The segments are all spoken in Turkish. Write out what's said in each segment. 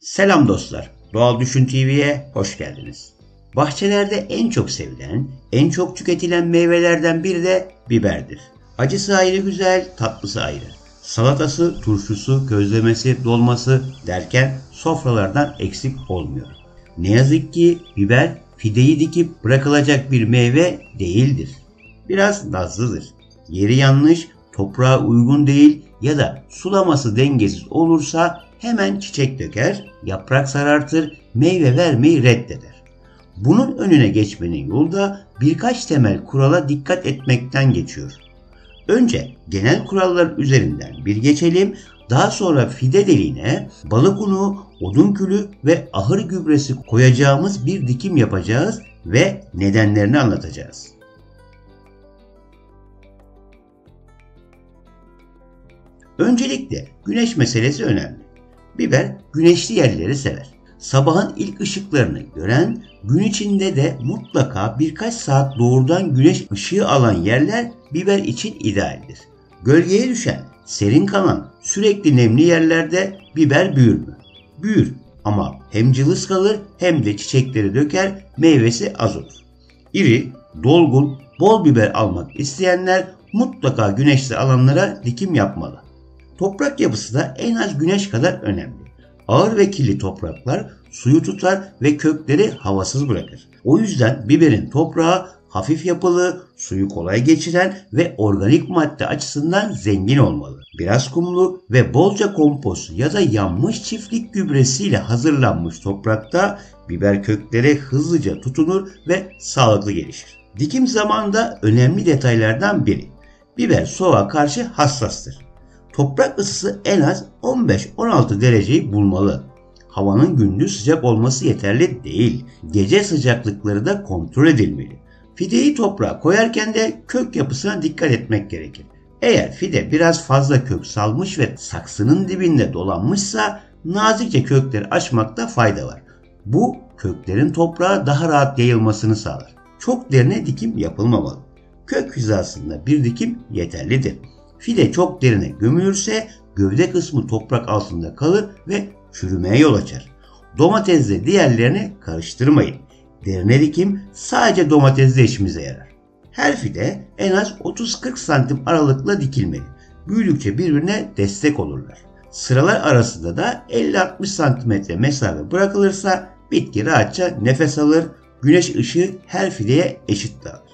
Selam dostlar, Doğal Düşün TV'ye hoş geldiniz. Bahçelerde en çok sevilen, en çok tüketilen meyvelerden biri de biberdir. Acısı ayrı güzel, tatlısı ayrı. Salatası, turşusu, közlemesi, dolması derken sofralardan eksik olmuyor. Ne yazık ki biber fideyi dikip bırakılacak bir meyve değildir. Biraz nazlıdır. Yeri yanlış, toprağa uygun değil ya da sulaması dengesiz olursa hemen çiçek döker, yaprak sarartır, meyve vermeyi reddeder. Bunun önüne geçmenin yolu da birkaç temel kurala dikkat etmekten geçiyor. Önce genel kurallar üzerinden bir geçelim, daha sonra fide deliğine balık unu, odun külü ve ahır gübresi koyacağımız bir dikim yapacağız ve nedenlerini anlatacağız. Öncelikle güneş meselesi önemli. Biber güneşli yerleri sever. Sabahın ilk ışıklarını gören, gün içinde de mutlaka birkaç saat doğrudan güneş ışığı alan yerler biber için idealdir. Gölgeye düşen, serin kalan, sürekli nemli yerlerde biber büyür mü? Büyür ama hem cılız kalır hem de çiçekleri döker, meyvesi az olur. İri, dolgun, bol biber almak isteyenler mutlaka güneşli alanlara dikim yapmalı. Toprak yapısı da en az güneş kadar önemli. Ağır ve kirli topraklar suyu tutar ve kökleri havasız bırakır. O yüzden biberin toprağı hafif yapılı, suyu kolay geçiren ve organik madde açısından zengin olmalı. Biraz kumlu ve bolca kompost ya da yanmış çiftlik gübresiyle hazırlanmış toprakta biber kökleri hızlıca tutunur ve sağlıklı gelişir. Dikim zamanında önemli detaylardan biri. Biber soğuğa karşı hassastır. Toprak ısısı en az 15-16 dereceyi bulmalı. Havanın gündüz sıcak olması yeterli değil. Gece sıcaklıkları da kontrol edilmeli. Fideyi toprağa koyarken de kök yapısına dikkat etmek gerekir. Eğer fide biraz fazla kök salmış ve saksının dibinde dolanmışsa nazikçe kökleri açmakta fayda var. Bu köklerin toprağa daha rahat yayılmasını sağlar. Çok derine dikim yapılmamalı. Kök hizasında bir dikim yeterlidir. Fide çok derine gömülürse gövde kısmı toprak altında kalır ve çürümeye yol açar. Domatesle diğerlerini karıştırmayın. Derine dikim sadece domatesle işimize yarar. Her fide en az 30-40 santim aralıkla dikilmeli. Büyüdükçe birbirine destek olurlar. Sıralar arasında da 50-60 santimetre mesafe bırakılırsa bitki rahatça nefes alır. Güneş ışığı her fideye eşit dağılır.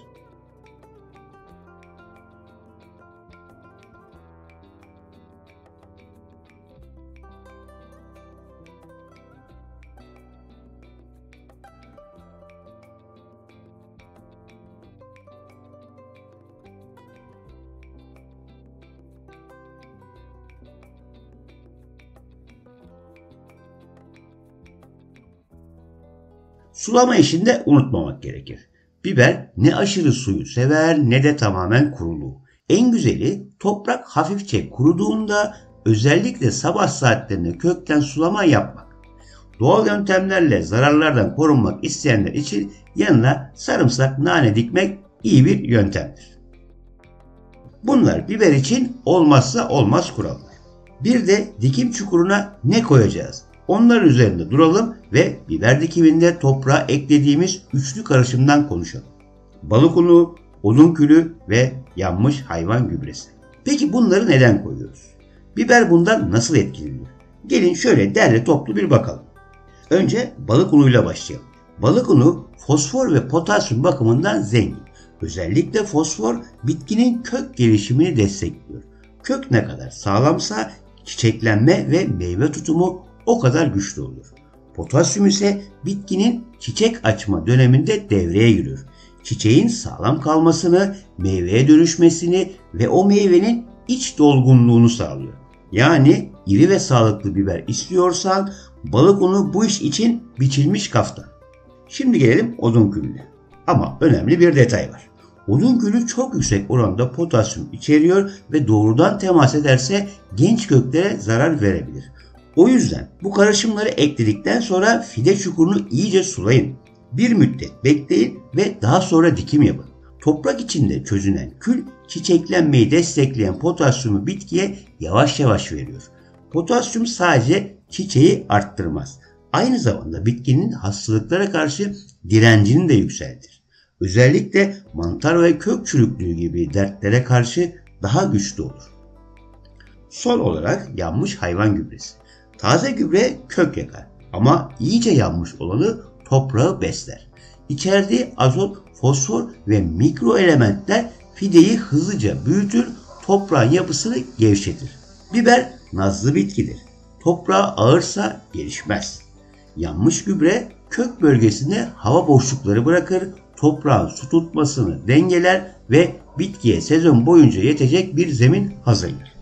Sulama işini de unutmamak gerekir. Biber ne aşırı suyu sever ne de tamamen kuruluğu. En güzeli toprak hafifçe kuruduğunda özellikle sabah saatlerinde kökten sulama yapmak. Doğal yöntemlerle zararlardan korunmak isteyenler için yanına sarımsak, nane dikmek iyi bir yöntemdir. Bunlar biber için olmazsa olmaz kurallar. Bir de dikim çukuruna ne koyacağız? Onların üzerinde duralım ve biber dikiminde toprağa eklediğimiz üçlü karışımdan konuşalım. Balık unu, odun külü ve yanmış hayvan gübresi. Peki bunları neden koyuyoruz? Biber bundan nasıl etkileniyor? Gelin şöyle derli toplu bir bakalım. Önce balık unuyla başlayalım. Balık unu fosfor ve potasyum bakımından zengin. Özellikle fosfor bitkinin kök gelişimini destekliyor. Kök ne kadar sağlamsa çiçeklenme ve meyve tutumu o kadar güçlü olur. Potasyum ise bitkinin çiçek açma döneminde devreye giriyor. Çiçeğin sağlam kalmasını, meyveye dönüşmesini ve o meyvenin iç dolgunluğunu sağlıyor. Yani iri ve sağlıklı biber istiyorsan balık unu bu iş için biçilmiş kaftan. Şimdi gelelim odun külüne. Ama önemli bir detay var. Odun külü çok yüksek oranda potasyum içeriyor ve doğrudan temas ederse genç köklere zarar verebilir. O yüzden bu karışımları ekledikten sonra fide çukurunu iyice sulayın. Bir müddet bekleyin ve daha sonra dikim yapın. Toprak içinde çözünen kül çiçeklenmeyi destekleyen potasyumu bitkiye yavaş yavaş veriyor. Potasyum sadece çiçeği arttırmaz. Aynı zamanda bitkinin hastalıklara karşı direncini de yükseltir. Özellikle mantar ve kök çürüklüğü gibi dertlere karşı daha güçlü olur. Son olarak yanmış hayvan gübresi. Taze gübre kök yakar ama iyice yanmış olanı toprağı besler. İçerdiği azot, fosfor ve mikro elementler fideyi hızlıca büyütür, toprağın yapısını gevşetir. Biber nazlı bitkidir. Toprağı ağırsa gelişmez. Yanmış gübre kök bölgesinde hava boşlukları bırakır, toprağın su tutmasını dengeler ve bitkiye sezon boyunca yetecek bir zemin hazırlar.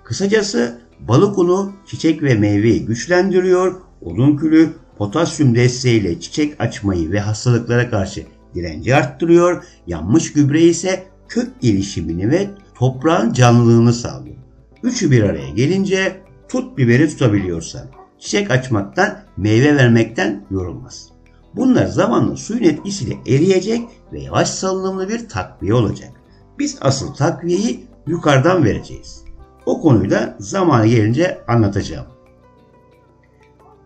Kısacası balık unu çiçek ve meyveyi güçlendiriyor, odun külü potasyum desteğiyle çiçek açmayı ve hastalıklara karşı direnci arttırıyor, yanmış gübre ise kök gelişimini ve toprağın canlılığını sağlıyor. Üçü bir araya gelince tut biberi tutabiliyorsan çiçek açmaktan, meyve vermekten yorulmaz. Bunlar zamanla suyun etkisiyle eriyecek ve yavaş salınımlı bir takviye olacak. Biz asıl takviyeyi yukarıdan vereceğiz. O konuyu da zamanı gelince anlatacağım.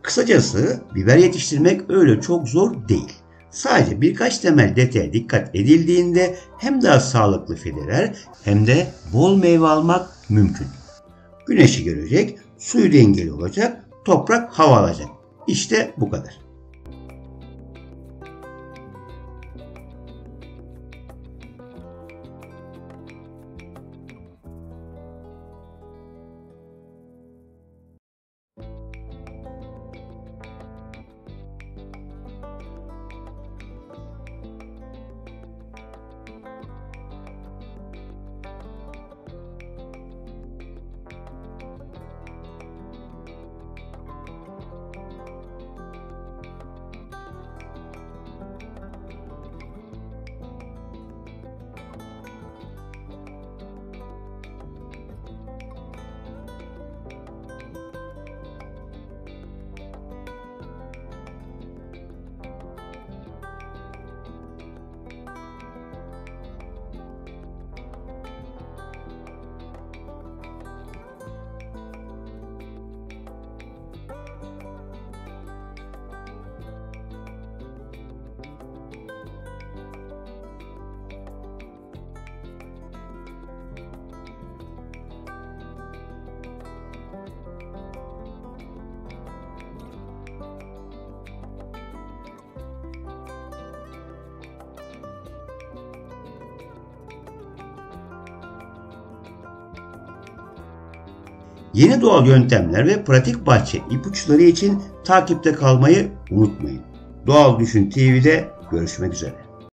Kısacası biber yetiştirmek öyle çok zor değil. Sadece birkaç temel detaya dikkat edildiğinde hem daha sağlıklı fideler hem de bol meyve almak mümkün. Güneşi görecek, suyu dengeli olacak, toprak hava alacak. İşte bu kadar. Yeni doğal yöntemler ve pratik bahçe ipuçları için takipte kalmayı unutmayın. Doğal Düşün TV'de görüşmek üzere.